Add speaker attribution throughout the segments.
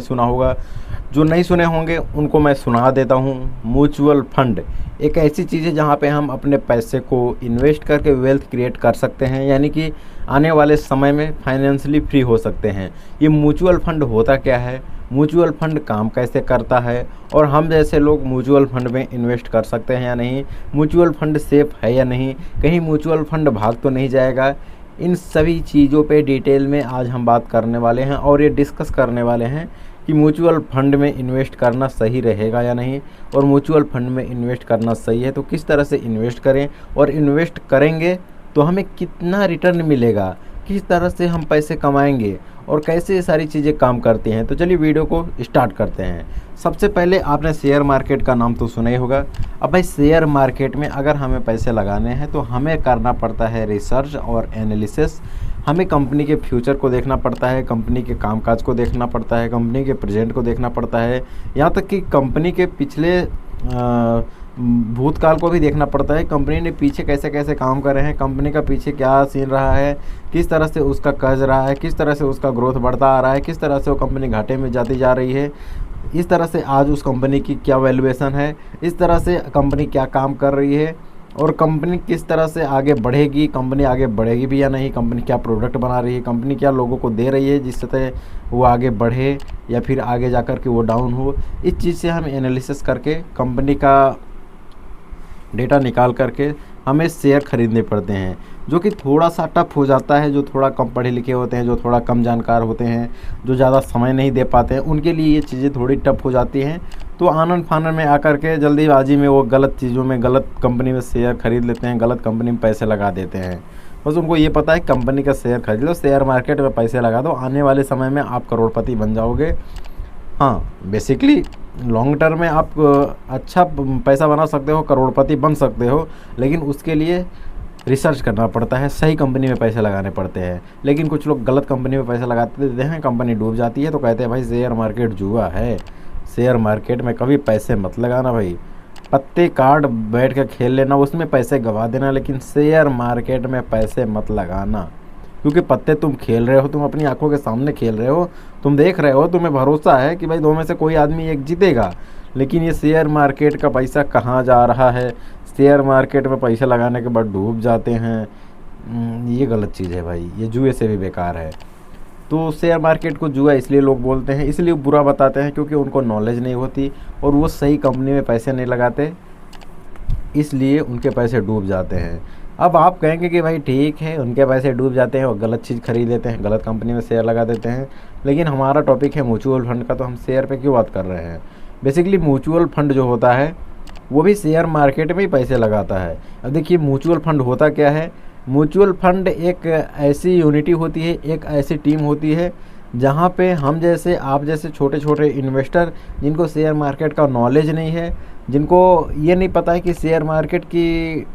Speaker 1: सुना होगा, जो नहीं सुने होंगे उनको मैं सुना देता हूँ। म्यूचुअल फंड एक ऐसी चीज़ है जहाँ पे हम अपने पैसे को इन्वेस्ट करके वेल्थ क्रिएट कर सकते हैं, यानी कि आने वाले समय में फाइनेंशियली फ्री हो सकते हैं। ये म्यूचुअल फंड होता क्या है, म्यूचुअल फंड काम कैसे करता है, और हम जैसे लोग म्यूचुअल फंड में इन्वेस्ट कर सकते हैं या नहीं, म्यूचुअल फंड सेफ़ है या नहीं, कहीं म्यूचुअल फंड भाग तो नहीं जाएगा, इन सभी चीज़ों पे डिटेल में आज हम बात करने वाले हैं और ये डिस्कस करने वाले हैं कि म्यूचुअल फंड में इन्वेस्ट करना सही रहेगा या नहीं, और म्यूचुअल फंड में इन्वेस्ट करना सही है तो किस तरह से इन्वेस्ट करें, और इन्वेस्ट करेंगे तो हमें कितना रिटर्न मिलेगा, किस तरह से हम पैसे कमाएंगे और कैसे ये सारी चीज़ें काम करती हैं। तो चलिए वीडियो को स्टार्ट करते हैं। सबसे पहले आपने शेयर मार्केट का नाम तो सुना ही होगा। अब भाई शेयर मार्केट में अगर हमें पैसे लगाने हैं तो हमें करना पड़ता है रिसर्च और एनालिसिस। हमें कंपनी के फ्यूचर को देखना पड़ता है, कंपनी के कामकाज को देखना पड़ता है, कंपनी के प्रेजेंट को देखना पड़ता है, यहाँ तक कि कंपनी के पिछले भूतकाल को भी देखना पड़ता है। कंपनी ने पीछे कैसे कैसे काम कर रहे हैं, कंपनी का पीछे क्या सीन रहा है, किस तरह से उसका कर्ज रहा है, किस तरह से उसका ग्रोथ बढ़ता आ रहा है, किस तरह से वो कंपनी घाटे में जाती जा रही है, इस तरह से आज उस कंपनी की क्या वैल्यूएशन है, इस तरह से कंपनी क्या काम कर रही है, और कंपनी किस तरह से आगे बढ़ेगी, कंपनी आगे बढ़ेगी भी या नहीं, कंपनी क्या प्रोडक्ट बना रही है, कंपनी क्या लोगों को दे रही है जिससे वो आगे बढ़े या फिर आगे जाकर के वो डाउन हो। इस चीज़ से हम एनालिसिस करके कंपनी का डेटा निकाल करके हमें शेयर खरीदने पड़ते हैं, जो कि थोड़ा सा टफ हो जाता है। जो थोड़ा कम पढ़े लिखे होते हैं, जो थोड़ा कम जानकार होते हैं, जो ज़्यादा समय नहीं दे पाते हैं, उनके लिए ये चीज़ें थोड़ी टफ हो जाती हैं। तो आनन फानन में आकर के जल्दीबाजी में वो गलत चीज़ों में, गलत कंपनी में शेयर खरीद लेते हैं, गलत कंपनी में पैसे लगा देते हैं। बस उनको ये पता है कंपनी का शेयर खरीद लो, शेयर मार्केट में पैसे लगा दो, आने वाले समय में आप करोड़पति बन जाओगे। हाँ, बेसिकली लॉन्ग टर्म में आप अच्छा पैसा बना सकते हो, करोड़पति बन सकते हो, लेकिन उसके लिए रिसर्च करना पड़ता है, सही कंपनी में पैसे लगाने पड़ते हैं। लेकिन कुछ लोग गलत कंपनी में पैसा लगाते देते हैं, कंपनी डूब जाती है तो कहते हैं भाई शेयर मार्केट जुआ है, शेयर मार्केट में कभी पैसे मत लगाना भाई, पत्ते कार्ड बैठ के खेल लेना, उसमें पैसे गंवा देना, लेकिन शेयर मार्केट में पैसे मत लगाना। क्योंकि पत्ते तुम खेल रहे हो, तुम अपनी आंखों के सामने खेल रहे हो, तुम देख रहे हो, तुम्हें भरोसा है कि भाई दो में से कोई आदमी एक जीतेगा, लेकिन ये शेयर मार्केट का पैसा कहाँ जा रहा है, शेयर मार्केट में पैसा लगाने के बाद डूब जाते हैं, ये गलत चीज़ है भाई, ये जुए से भी बेकार है। तो शेयर मार्केट को जुआ इसलिए लोग बोलते हैं, इसलिए बुरा बताते हैं क्योंकि उनको नॉलेज नहीं होती और वो सही कंपनी में पैसे नहीं लगाते, इसलिए उनके पैसे डूब जाते हैं। अब आप कहेंगे कि भाई ठीक है, उनके पैसे डूब जाते हैं और गलत चीज़ खरीद लेते हैं, गलत कंपनी में शेयर लगा देते हैं, लेकिन हमारा टॉपिक है म्यूचुअल फंड का, तो हम शेयर पे क्यों बात कर रहे हैं। बेसिकली म्यूचुअल फंड जो होता है वो भी शेयर मार्केट में ही पैसे लगाता है। अब देखिए म्यूचुअल फंड होता क्या है, म्यूचुअल फंड एक ऐसी यूनिटी होती है, एक ऐसी टीम होती है जहाँ पे हम जैसे, आप जैसे छोटे छोटे इन्वेस्टर, जिनको शेयर मार्केट का नॉलेज नहीं है, जिनको ये नहीं पता है कि शेयर मार्केट की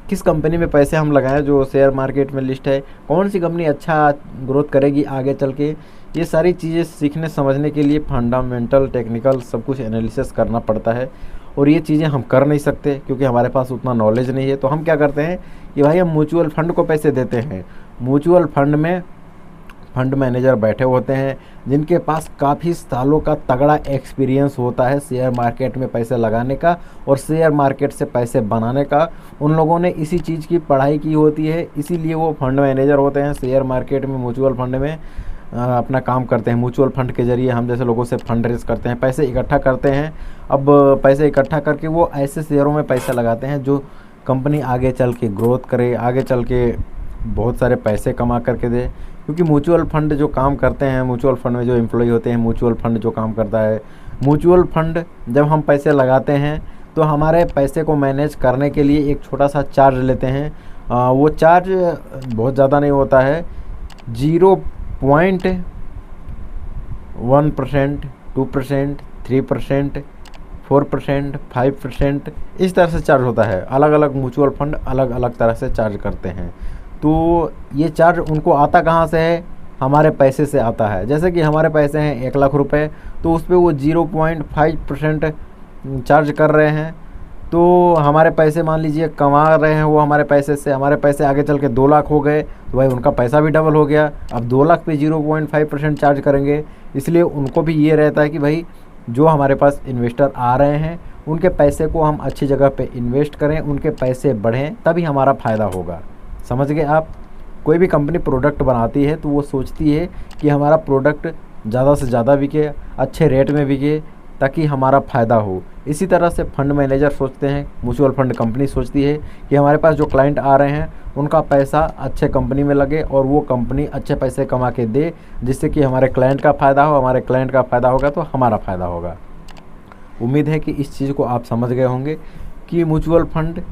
Speaker 1: किस कंपनी में पैसे हम लगाएं, जो शेयर मार्केट में लिस्ट है, कौन सी कंपनी अच्छा ग्रोथ करेगी आगे चल के, ये सारी चीज़ें सीखने समझने के लिए फंडामेंटल, टेक्निकल सब कुछ एनालिसिस करना पड़ता है। और ये चीज़ें हम कर नहीं सकते क्योंकि हमारे पास उतना नॉलेज नहीं है। तो हम क्या करते हैं कि भाई हम म्यूचुअल फंड को पैसे देते हैं। म्यूचुअल फंड में फंड मैनेजर बैठे होते हैं जिनके पास काफ़ी सालों का तगड़ा एक्सपीरियंस होता है शेयर मार्केट में पैसे लगाने का और शेयर मार्केट से पैसे बनाने का। उन लोगों ने इसी चीज़ की पढ़ाई की होती है, इसीलिए वो फंड मैनेजर होते हैं शेयर मार्केट में, म्यूचुअल फंड में अपना काम करते हैं। म्यूचुअल फंड के जरिए हम जैसे लोगों से फंड रेज करते हैं, पैसे इकट्ठा करते हैं। अब पैसे इकट्ठा करके वो ऐसे शेयरों में पैसा लगाते हैं जो कंपनी आगे चल के ग्रोथ करे, आगे चल के बहुत सारे पैसे कमा करके दे। क्योंकि म्यूचुअल फंड जो काम करते हैं, म्यूचुअल फंड में जो एम्प्लॉय होते हैं, म्यूचुअल फंड जो काम करता है, म्यूचुअल फंड जब हम पैसे लगाते हैं तो हमारे पैसे को मैनेज करने के लिए एक छोटा सा चार्ज लेते हैं। वो चार्ज बहुत ज़्यादा नहीं होता है, 0.1%, 2%, 3%, 4%, 5%, इस तरह से चार्ज होता है। अलग अलग म्यूचुअल फंड अलग अलग तरह से चार्ज करते हैं। तो ये चार्ज उनको आता कहाँ से है, हमारे पैसे से आता है। जैसे कि हमारे पैसे हैं 1 लाख रुपए, तो उस पर वो 0.5% चार्ज कर रहे हैं। तो हमारे पैसे मान लीजिए कमा रहे हैं वो हमारे पैसे से, हमारे पैसे आगे चल के 2 लाख हो गए तो भाई उनका पैसा भी डबल हो गया। अब 2 लाख पे 0.5% चार्ज करेंगे, इसलिए उनको भी ये रहता है कि भाई जो हमारे पास इन्वेस्टर आ रहे हैं उनके पैसे को हम अच्छी जगह पे इन्वेस्ट करें, उनके पैसे बढ़ें, तभी हमारा फ़ायदा होगा। समझ गए आप? कोई भी कंपनी प्रोडक्ट बनाती है तो वो सोचती है कि हमारा प्रोडक्ट ज़्यादा से ज़्यादा बिके, अच्छे रेट में बिके, ताकि हमारा फ़ायदा हो। इसी तरह से फंड मैनेजर सोचते हैं, म्यूचुअल फंड कंपनी सोचती है कि हमारे पास जो क्लाइंट आ रहे हैं उनका पैसा अच्छे कंपनी में लगे और वो कंपनी अच्छे पैसे कमा के दे, जिससे कि हमारे क्लाइंट का फ़ायदा हो, हमारे क्लाइंट का फ़ायदा होगा तो हमारा फ़ायदा होगा। उम्मीद है कि इस चीज़ को आप समझ गए होंगे कि म्यूचुअल फंड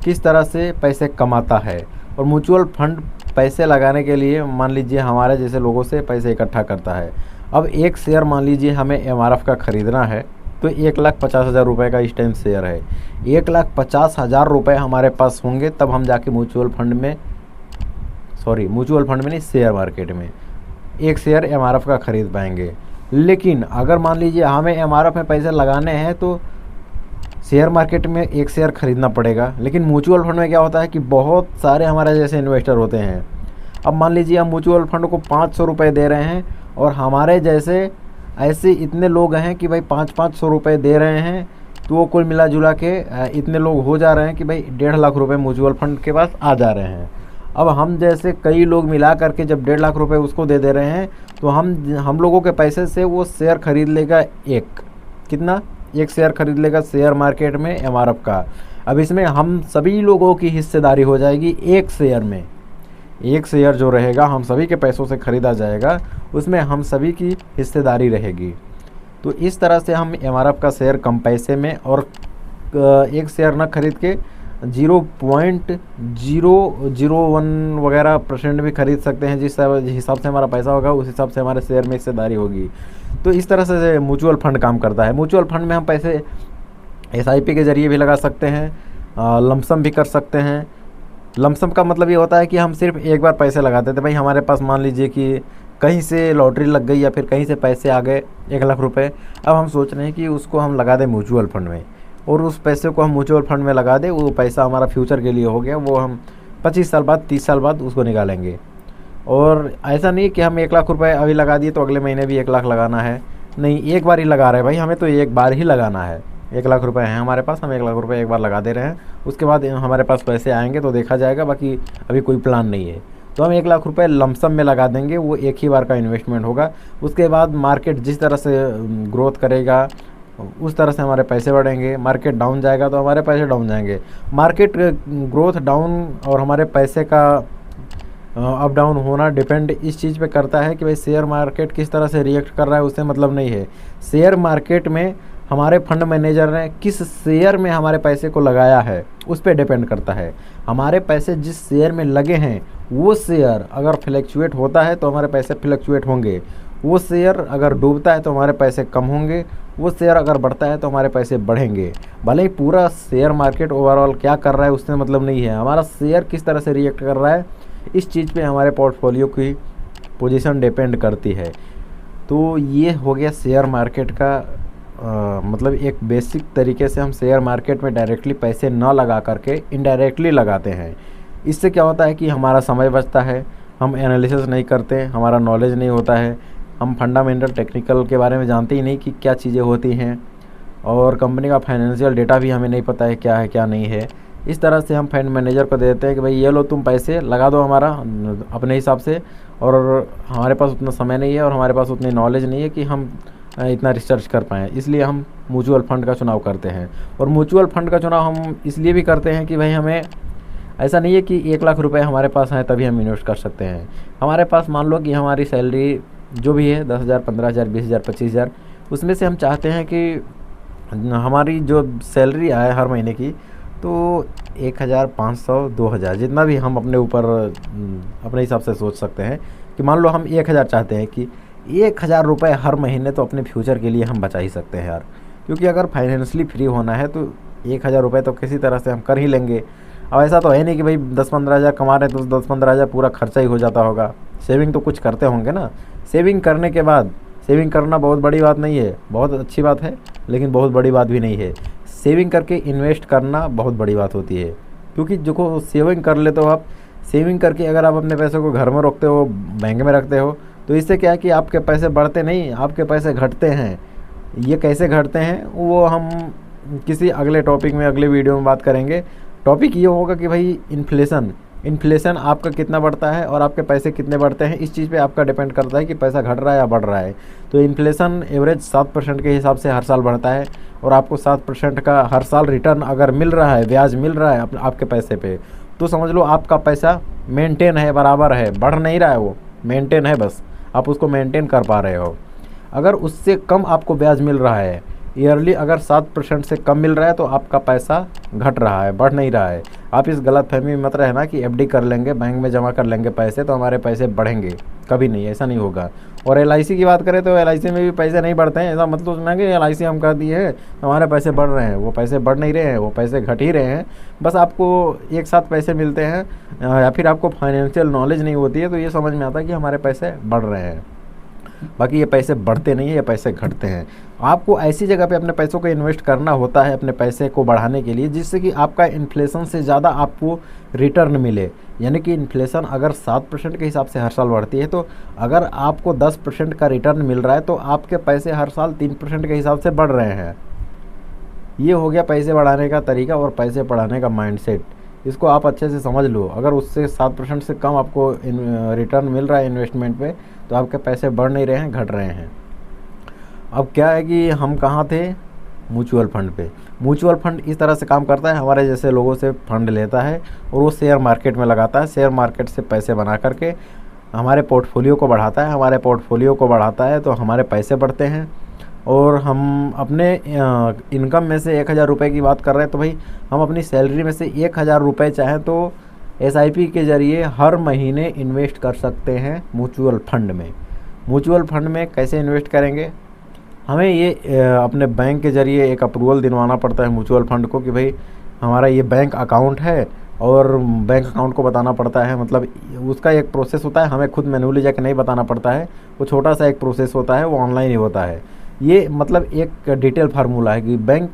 Speaker 1: किस तरह से पैसे कमाता है। और म्यूचुअल फंड पैसे लगाने के लिए मान लीजिए हमारे जैसे लोगों से पैसे इकट्ठा करता है। अब एक शेयर मान लीजिए हमें MRF का ख़रीदना है तो 1,50,000 रुपये का इस टाइम शेयर है। 1,50,000 रुपये हमारे पास होंगे तब हम जाके म्यूचुअल फंड में नहीं, शेयर मार्केट में एक शेयर MRF का ख़रीद पाएंगे। लेकिन अगर मान लीजिए हमें MRF में पैसे लगाने हैं तो शेयर मार्केट में एक शेयर ख़रीदना पड़ेगा। लेकिन म्यूचुअल फंड में क्या होता है कि बहुत सारे हमारे जैसे इन्वेस्टर होते हैं। अब मान लीजिए हम म्यूचुअल फंड को 500 रुपये दे रहे हैं और हमारे जैसे ऐसे इतने लोग हैं कि भाई 500 रुपये दे रहे हैं, तो वो कुल मिला जुला के इतने लोग हो जा रहे हैं कि भाई 1.5 लाख रुपये म्यूचुअल फंड के पास आ जा रहे हैं। अब हम जैसे कई लोग मिला करके जब 1.5 लाख रुपये उसको दे दे रहे हैं तो हम लोगों के पैसे से वो शेयर ख़रीद लेगा एक शेयर खरीद लेगा शेयर मार्केट में MRF का। अब इसमें हम सभी लोगों की हिस्सेदारी हो जाएगी एक शेयर में। एक शेयर जो रहेगा हम सभी के पैसों से ख़रीदा जाएगा, उसमें हम सभी की हिस्सेदारी रहेगी। तो इस तरह से हम MRF का शेयर कम पैसे में और एक शेयर ना खरीद के 0.001 वगैरह % भी खरीद सकते हैं। जिस हिसाब से हमारा पैसा होगा उस हिसाब से हमारे शेयर में हिस्सेदारी होगी। तो इस तरह से म्यूचुअल फंड काम करता है। म्यूचुअल फंड में हम पैसे SIP के ज़रिए भी लगा सकते हैं, लमसम भी कर सकते हैं। लमसम का मतलब ये होता है कि हम सिर्फ एक बार पैसे लगाते थे। भाई हमारे पास मान लीजिए कि कहीं से लॉटरी लग गई या फिर कहीं से पैसे आ गए 1 लाख रुपए। अब हम सोच रहे हैं कि उसको हम लगा दें म्यूचुअल फंड में और उस पैसे को हम म्यूचुअल फंड में लगा दें। वो पैसा हमारा फ्यूचर के लिए हो गया, वो हम 25 साल बाद 30 साल बाद उसको निकालेंगे। और ऐसा नहीं कि हम 1 लाख रुपए अभी लगा दिए तो अगले महीने भी 1 लाख लगाना है, नहीं, एक बार ही लगा रहे हैं भाई, हमें तो एक बार ही लगाना है। 1 लाख रुपए हैं हमारे पास, हम 1 लाख रुपए एक बार लगा दे रहे हैं, उसके बाद हमारे पास पैसे आएंगे तो देखा जाएगा, बाकी अभी कोई प्लान नहीं है। तो हम 1 लाख रुपए लमसम में लगा देंगे, वो एक ही बार का इन्वेस्टमेंट होगा। उसके बाद मार्केट जिस तरह से ग्रोथ करेगा उस तरह से हमारे पैसे बढ़ेंगे। मार्केट डाउन जाएगा तो हमारे पैसे डाउन जाएंगे। मार्केट ग्रोथ डाउन और हमारे पैसे का अप डाउन होना डिपेंड इस चीज़ पे करता है कि भाई शेयर मार्केट किस तरह से रिएक्ट कर रहा है, उससे मतलब नहीं है। शेयर मार्केट में हमारे फंड मैनेजर ने किस शेयर में हमारे पैसे को लगाया है उस पर डिपेंड करता है। हमारे पैसे जिस शेयर में लगे हैं वो शेयर अगर फ्लक्चुएट होता है तो हमारे पैसे फ्लक्चुएट होंगे, वो शेयर अगर डूबता है तो हमारे पैसे कम होंगे, वो शेयर अगर बढ़ता है तो हमारे पैसे बढ़ेंगे। भले ही पूरा शेयर मार्केट ओवरऑल क्या कर रहा है उससे मतलब नहीं है, हमारा शेयर किस तरह से रिएक्ट कर रहा है इस चीज़ पे हमारे पोर्टफोलियो की पोजीशन डिपेंड करती है। तो ये हो गया शेयर मार्केट का मतलब एक बेसिक तरीके से हम शेयर मार्केट में डायरेक्टली पैसे न लगा करके इनडायरेक्टली लगाते हैं। इससे क्या होता है कि हमारा समय बचता है, हम एनालिसिस नहीं करते, हमारा नॉलेज नहीं होता है, हम फंडामेंटल टेक्निकल के बारे में जानते ही नहीं कि क्या चीज़ें होती हैं, और कंपनी का फाइनेंशियल डेटा भी हमें नहीं पता है क्या नहीं है। इस तरह से हम फंड मैनेजर को दे देते हैं कि भाई ये लो तुम पैसे लगा दो हमारा अपने हिसाब से, और हमारे पास उतना समय नहीं है और हमारे पास उतनी नॉलेज नहीं है कि हम इतना रिसर्च कर पाएँ, इसलिए हम म्यूचुअल फंड का चुनाव करते हैं। और म्यूचुअल फंड का चुनाव हम इसलिए भी करते हैं कि भाई हमें ऐसा नहीं है कि 1 लाख रुपए हमारे पास हैं तभी हम इन्वेस्ट कर सकते हैं। हमारे पास मान लो कि हमारी सैलरी जो भी है 10,000, 15,000, 20,000, 25,000, उसमें से हम चाहते हैं कि हमारी जो सैलरी आए हर महीने की तो 1,500, 2,000 जितना भी हम अपने ऊपर अपने हिसाब से सोच सकते हैं कि मान लो हम 1,000 चाहते हैं कि 1,000 रुपये हर महीने तो अपने फ्यूचर के लिए हम बचा ही सकते हैं यार। क्योंकि अगर फाइनेंशियली फ्री होना है तो 1,000 रुपये तो किसी तरह से हम कर ही लेंगे। अब ऐसा तो है नहीं कि भाई 10-15 हज़ार कमा रहे हैं तो 10-15 हज़ार पूरा खर्चा ही हो जाता होगा। सेविंग तो कुछ करते होंगे ना। सेविंग करने के बाद, सेविंग करना बहुत बड़ी बात नहीं है, बहुत अच्छी बात है लेकिन बहुत बड़ी बात भी नहीं है। सेविंग करके इन्वेस्ट करना बहुत बड़ी बात होती है, क्योंकि जो सेविंग कर लेते हो आप, सेविंग करके अगर आप अपने पैसों को घर में रखते हो, बैंक में रखते हो, तो इससे क्या है कि आपके पैसे बढ़ते नहीं, आपके पैसे घटते हैं। ये कैसे घटते हैं वो हम किसी अगले टॉपिक में, अगले वीडियो में बात करेंगे। टॉपिक ये होगा कि भाई इन्फ्लेशन आपका कितना बढ़ता है और आपके पैसे कितने बढ़ते हैं, इस चीज़ पे आपका डिपेंड करता है कि पैसा घट रहा है या बढ़ रहा है। तो इन्फ्लेशन एवरेज 7% के हिसाब से हर साल बढ़ता है, और आपको 7% का हर साल रिटर्न अगर मिल रहा है, ब्याज मिल रहा है आपके पैसे पे, तो समझ लो आपका पैसा मेंटेन है, बराबर है, बढ़ नहीं रहा है, वो मेंटेन है, बस आप उसको मेंटेन कर पा रहे हो। अगर उससे कम आपको ब्याज मिल रहा है ईयरली, अगर 7% से कम मिल रहा है, तो आपका पैसा घट रहा है, बढ़ नहीं रहा है। आप इस गलत फहमी में मत रहना कि एफडी कर लेंगे, बैंक में जमा कर लेंगे पैसे तो हमारे पैसे बढ़ेंगे, कभी नहीं, ऐसा नहीं होगा। और एलआईसी की बात करें तो एलआईसी में भी पैसे नहीं बढ़ते हैं। ऐसा मत सोचना कि एलआईसी हम कर दिए है हमारे पैसे बढ़ रहे हैं, वो पैसे बढ़ नहीं रहे हैं, वो पैसे घट ही रहे हैं। बस आपको एक साथ पैसे मिलते हैं, या फिर आपको फाइनेंशियल नॉलेज नहीं होती है, तो ये समझ में आता है कि हमारे पैसे बढ़ रहे हैं। बाकी ये पैसे बढ़ते नहीं है, ये पैसे घटते हैं। आपको ऐसी जगह पे अपने पैसों को इन्वेस्ट करना होता है अपने पैसे को बढ़ाने के लिए, जिससे कि आपका इन्फ्लेशन से ज़्यादा आपको रिटर्न मिले। यानी कि इन्फ्लेशन अगर 7% के हिसाब से हर साल बढ़ती है, तो अगर आपको 10% का रिटर्न मिल रहा है, तो आपके पैसे हर साल 3% के हिसाब से बढ़ रहे हैं। ये हो गया पैसे बढ़ाने का तरीका और पैसे बढ़ाने का माइंडसेट। इसको आप अच्छे से समझ लो। अगर उससे 7% से कम आपको रिटर्न मिल रहा है इन्वेस्टमेंट पे, तो आपके पैसे बढ़ नहीं रहे हैं, घट रहे हैं। अब क्या है कि हम कहाँ थे, म्यूचुअल फंड पे। म्यूचुअल फंड इस तरह से काम करता है, हमारे जैसे लोगों से फंड लेता है और वो शेयर मार्केट में लगाता है, शेयर मार्केट से पैसे बना करके हमारे पोर्टफोलियो को बढ़ाता है। हमारे पोर्टफोलियो को बढ़ाता है तो हमारे पैसे बढ़ते हैं, और हम अपने इनकम में से 1000 रुपये की बात कर रहे हैं, तो भाई हम अपनी सैलरी में से 1000 रुपये चाहें तो एसआईपी के ज़रिए हर महीने इन्वेस्ट कर सकते हैं म्यूचुअल फंड में। म्यूचुअल फंड में कैसे इन्वेस्ट करेंगे, हमें ये अपने बैंक के ज़रिए एक अप्रूवल दिलवाना पड़ता है म्यूचुअल फंड को कि भाई हमारा ये बैंक अकाउंट है, और बैंक अकाउंट को बताना पड़ता है। मतलब उसका एक प्रोसेस होता है, हमें खुद मैन्युअली जाके नहीं बताना पड़ता है, वो छोटा सा एक प्रोसेस होता है, वो ऑनलाइन ही होता है। ये मतलब एक डिटेल फार्मूला है कि बैंक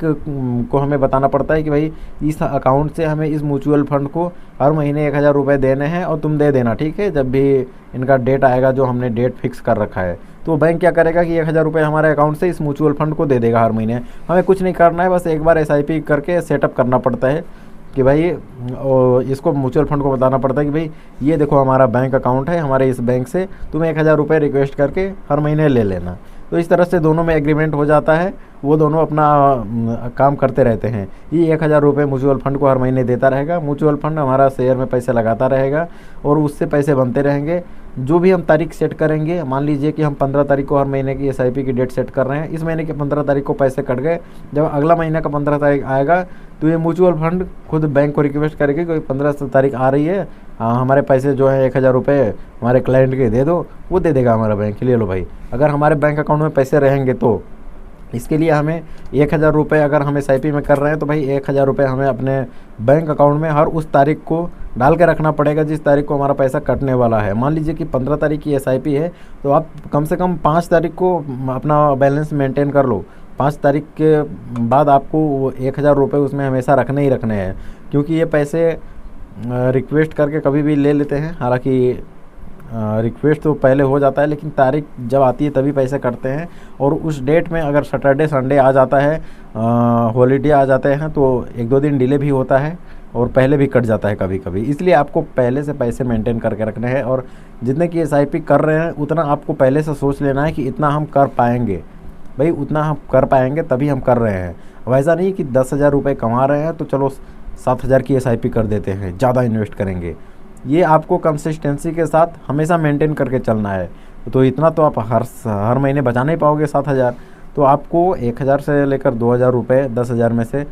Speaker 1: को हमें बताना पड़ता है कि भाई इस अकाउंट से हमें इस म्यूचुअल फंड को हर महीने 1000 रुपये देने हैं, और तुम दे देना, ठीक है। जब भी इनका डेट आएगा, जो हमने डेट फिक्स कर रखा है, तो बैंक क्या करेगा कि 1000 रुपये हमारे अकाउंट से इस म्यूचुअल फंड को दे देगा हर महीने। हमें कुछ नहीं करना है, बस एक बार एसआईपी करके सेटअप करना पड़ता है कि भाई इसको म्यूचुअल फंड को बताना पड़ता है कि भाई ये देखो हमारा बैंक अकाउंट है, हमारे इस बैंक से तुम्हें 1000 रुपये रिक्वेस्ट करके हर महीने ले लेना। तो इस तरह से दोनों में एग्रीमेंट हो जाता है, वो दोनों अपना काम करते रहते हैं। ये 1000 रुपये म्यूचुअल फंड को हर महीने देता रहेगा, म्यूचुअल फंड हमारा शेयर में पैसे लगाता रहेगा, और उससे पैसे बनते रहेंगे। जो भी हम तारीख सेट करेंगे, मान लीजिए कि हम 15 तारीख को हर महीने की एसआईपी की डेट सेट कर रहे हैं, इस महीने के 15 तारीख को पैसे कट गए, जब अगला महीना का 15 तारीख आएगा, तो ये म्यूचुअल फंड खुद बैंक को रिक्वेस्ट करेगी कि 15 तारीख आ रही है, हमारे पैसे जो है 1000 रुपये हमारे क्लाइंट के दे दो। वो दे देगा हमारा बैंक, ले लो भाई। अगर हमारे बैंक अकाउंट में पैसे रहेंगे तो इसके लिए हमें 1000 रुपये अगर हम एसआईपी में कर रहे हैं, तो भाई 1000 रुपये हमें अपने बैंक अकाउंट में हर उस तारीख को डाल के रखना पड़ेगा जिस तारीख को हमारा पैसा कटने वाला है। मान लीजिए कि 15 तारीख की एसआईपी है, तो आप कम से कम 5 तारीख को अपना बैलेंस मेंटेन कर लो। 5 तारीख के बाद आपको 1000 रुपये उसमें हमेशा रखने ही रखने हैं, क्योंकि ये पैसे रिक्वेस्ट करके कभी भी ले लेते हैं। हालांकि रिक्वेस्ट तो पहले हो जाता है, लेकिन तारीख जब आती है तभी पैसे कटते हैं, और उस डेट में अगर सैटरडे संडे आ जाता है, हॉलीडे आ जाते हैं, तो 1-2 दिन डिले भी होता है और पहले भी कट जाता है कभी कभी। इसलिए आपको पहले से पैसे मेंटेन करके रखने हैं, और जितने की एसआईपी कर रहे हैं उतना आपको पहले से सोच लेना है कि इतना हम कर पाएंगे। भाई उतना हम कर पाएंगे तभी हम कर रहे हैं। अब ऐसा नहीं कि 10,000 रुपये कमा रहे हैं तो चलो 7,000 की एसआईपी कर देते हैं, ज़्यादा इन्वेस्ट करेंगे। ये आपको कंसिस्टेंसी के साथ हमेशा मेंटेन करके चलना है। तो इतना तो आप हर महीने बचा नहीं पाओगे 7,000, तो आपको 1000 से लेकर 2000 रुपये 10,000 में से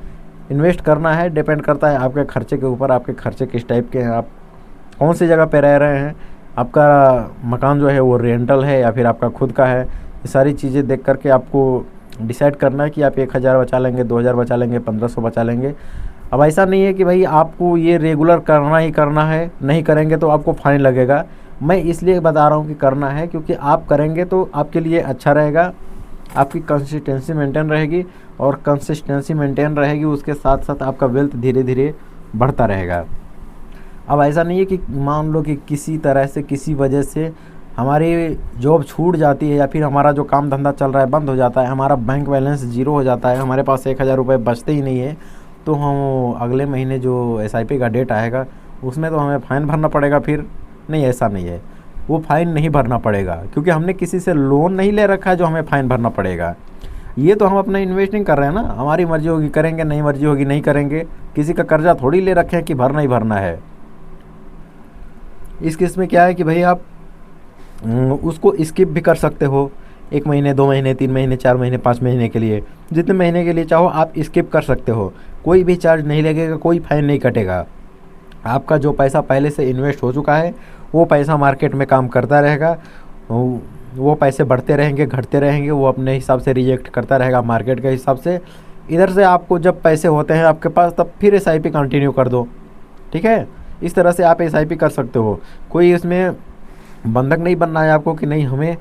Speaker 1: इन्वेस्ट करना है। डिपेंड करता है आपके खर्चे के ऊपर, आपके खर्चे किस टाइप के हैं, आप कौन सी जगह पे रह रहे हैं, आपका मकान जो है वो रेंटल है या फिर आपका खुद का है। ये सारी चीज़ें देख करके आपको डिसाइड करना है कि आप 1000 बचा लेंगे, 2000 बचा लेंगे, 1500 बचा लेंगे। अब ऐसा नहीं है कि भाई आपको ये रेगुलर करना ही करना है, नहीं करेंगे तो आपको फाइन लगेगा। मैं इसलिए बता रहा हूँ कि करना है, क्योंकि आप करेंगे तो आपके लिए अच्छा रहेगा, आपकी कंसिस्टेंसी मेंटेन रहेगी, और कंसिस्टेंसी मेंटेन रहेगी उसके साथ साथ आपका वेल्थ धीरे धीरे बढ़ता रहेगा। अब ऐसा नहीं है कि मान लो कि किसी तरह से किसी वजह से हमारी जॉब छूट जाती है या फिर हमारा जो काम धंधा चल रहा है बंद हो जाता है, हमारा बैंक बैलेंस ज़ीरो हो जाता है, हमारे पास 1000 रुपये बचते ही नहीं है, तो हम अगले महीने जो SIP का डेट आएगा उसमें तो हमें फ़ाइन भरना पड़ेगा फिर। नहीं, ऐसा नहीं है, वो फ़ाइन नहीं भरना पड़ेगा, क्योंकि हमने किसी से लोन नहीं ले रखा है जो हमें फ़ाइन भरना पड़ेगा। ये तो हम अपना इन्वेस्टिंग कर रहे हैं ना, हमारी मर्जी होगी करेंगे, नहीं मर्जी होगी नहीं करेंगे। किसी का कर्जा थोड़ी ले रखे हैं कि भरना ही भरना है। इस केस में क्या है कि भाई आप उसको स्किप भी कर सकते हो, 1 महीने, 2 महीने, 3 महीने, 4 महीने, 5 महीने के लिए, जितने महीने के लिए चाहो आप स्किप कर सकते हो। कोई भी चार्ज नहीं लगेगा, कोई फाइन नहीं कटेगा। आपका जो पैसा पहले से इन्वेस्ट हो चुका है वो पैसा मार्केट में काम करता रहेगा, वो पैसे बढ़ते रहेंगे, घटते रहेंगे, वो अपने हिसाब से रिएक्ट करता रहेगा मार्केट के हिसाब से। इधर से आपको जब पैसे होते हैं आपके पास तब फिर SIP कंटिन्यू कर दो, ठीक है। इस तरह से आप SIP कर सकते हो। कोई इसमें बंधक नहीं बनना है आपको कि नहीं हमें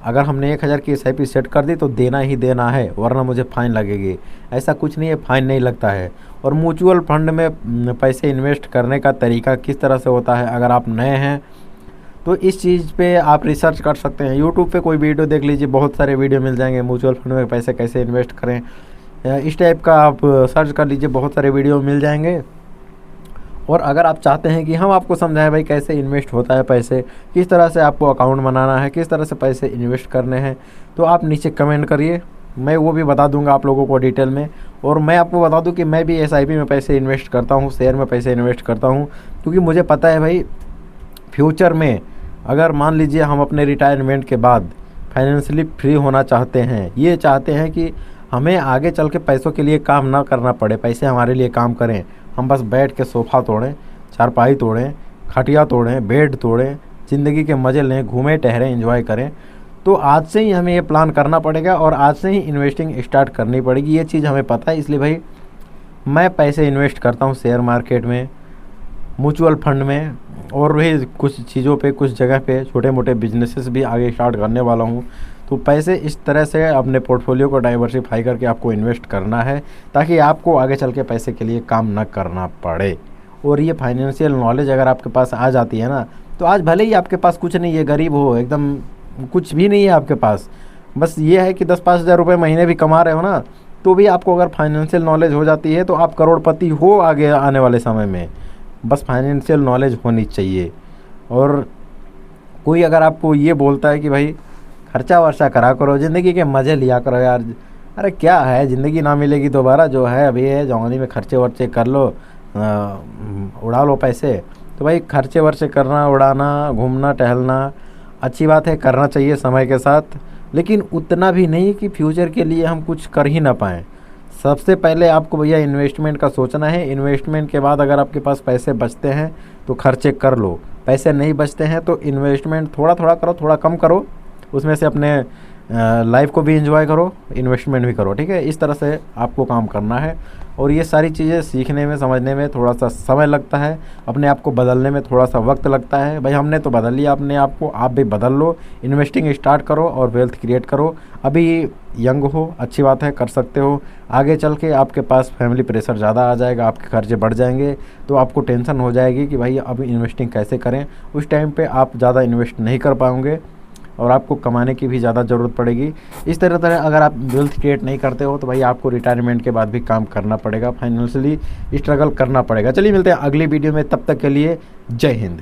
Speaker 1: अगर हमने 1000 की SIP सेट कर दी तो देना ही देना है वरना मुझे फ़ाइन लगेगी। ऐसा कुछ नहीं है, फ़ाइन नहीं लगता है। और म्यूचुअल फंड में पैसे इन्वेस्ट करने का तरीका किस तरह से होता है, अगर आप नए हैं तो इस चीज़ पे आप रिसर्च कर सकते हैं। यूट्यूब पे कोई वीडियो देख लीजिए, बहुत सारे वीडियो मिल जाएंगे म्यूचुअल फंड में पैसे कैसे इन्वेस्ट करें, इस टाइप का आप सर्च कर लीजिए, बहुत सारे वीडियो मिल जाएंगे। और अगर आप चाहते हैं कि हम आपको समझाएं भाई कैसे इन्वेस्ट होता है पैसे, किस तरह से आपको अकाउंट बनाना है, किस तरह से पैसे इन्वेस्ट करने हैं, तो आप नीचे कमेंट करिए, मैं वो भी बता दूंगा आप लोगों को डिटेल में। और मैं आपको बता दूं कि मैं भी SIP में पैसे इन्वेस्ट करता हूं, शेयर में पैसे इन्वेस्ट करता हूं, क्योंकि मुझे पता है भाई फ्यूचर में अगर मान लीजिए हम अपने रिटायरमेंट के बाद फाइनेंशियली फ्री होना चाहते हैं, ये चाहते हैं कि हमें आगे चल के पैसों के लिए काम ना करना पड़े, पैसे हमारे लिए काम करें, हम बस बैठ के सोफ़ा तोड़ें, चारपाई तोड़ें, खटिया तोड़ें, बेड तोड़ें, ज़िंदगी के मज़े लें, घूमें टहरें, एंजॉय करें, तो आज से ही हमें ये प्लान करना पड़ेगा और आज से ही इन्वेस्टिंग स्टार्ट करनी पड़ेगी। ये चीज़ हमें पता है, इसलिए भाई मैं पैसे इन्वेस्ट करता हूँ शेयर मार्केट में, म्यूचुअल फंड में, और भी कुछ चीज़ों पे, कुछ जगह पे छोटे मोटे बिजनेसेस भी आगे स्टार्ट करने वाला हूँ। तो पैसे इस तरह से अपने पोर्टफोलियो को डाइवर्सिफाई करके आपको इन्वेस्ट करना है ताकि आपको आगे चल के पैसे के लिए काम ना करना पड़े। और ये फाइनेंशियल नॉलेज अगर आपके पास आ जाती है ना, तो आज भले ही आपके पास कुछ नहीं है, गरीब हो, एकदम कुछ भी नहीं है आपके पास, बस ये है कि 10-5 हज़ार रुपये महीने भी कमा रहे हो ना, तो भी आपको अगर फाइनेंशियल नॉलेज हो जाती है तो आप करोड़पति हो आगे आने वाले समय में। बस फाइनेंशियल नॉलेज होनी चाहिए। और कोई अगर आपको ये बोलता है कि भाई खर्चा वर्चा करा करो, ज़िंदगी के मज़े लिया करो यार, अरे क्या है, ज़िंदगी ना मिलेगी दोबारा, जो है अभी है जवानी में खर्चे वर्चे कर लो, उड़ा लो पैसे। तो भाई खर्चे वर्चे करना, उड़ाना, घूमना टहलना अच्छी बात है, करना चाहिए समय के साथ, लेकिन उतना भी नहीं कि फ्यूचर के लिए हम कुछ कर ही ना पाएँ। सबसे पहले आपको भैया इन्वेस्टमेंट का सोचना है। इन्वेस्टमेंट के बाद अगर आपके पास पैसे बचते हैं तो खर्चे कर लो, पैसे नहीं बचते हैं तो इन्वेस्टमेंट थोड़ा थोड़ा करो, थोड़ा कम करो, उसमें से अपने लाइफ को भी एंजॉय करो, इन्वेस्टमेंट भी करो, ठीक है। इस तरह से आपको काम करना है। और ये सारी चीज़ें सीखने में, समझने में थोड़ा सा समय लगता है, अपने आप को बदलने में थोड़ा सा वक्त लगता है। भाई हमने तो बदल लिया अपने आप को, आप भी बदल लो, इन्वेस्टिंग स्टार्ट करो और वेल्थ क्रिएट करो। अभी यंग हो, अच्छी बात है, कर सकते हो। आगे चल के आपके पास फैमिली प्रेशर ज़्यादा आ जाएगा, आपके खर्चे बढ़ जाएंगे, तो आपको टेंशन हो जाएगी कि भाई अब इन्वेस्टिंग कैसे करें। उस टाइम पे आप ज़्यादा इन्वेस्ट नहीं कर पाओगे और आपको कमाने की भी ज़्यादा ज़रूरत पड़ेगी। इस तरह अगर आप वेल्थ क्रिएट नहीं करते हो तो भाई आपको रिटायरमेंट के बाद भी काम करना पड़ेगा, फाइनेंशियली स्ट्रगल करना पड़ेगा। चलिए मिलते हैं अगली वीडियो में, तब तक के लिए जय हिंद।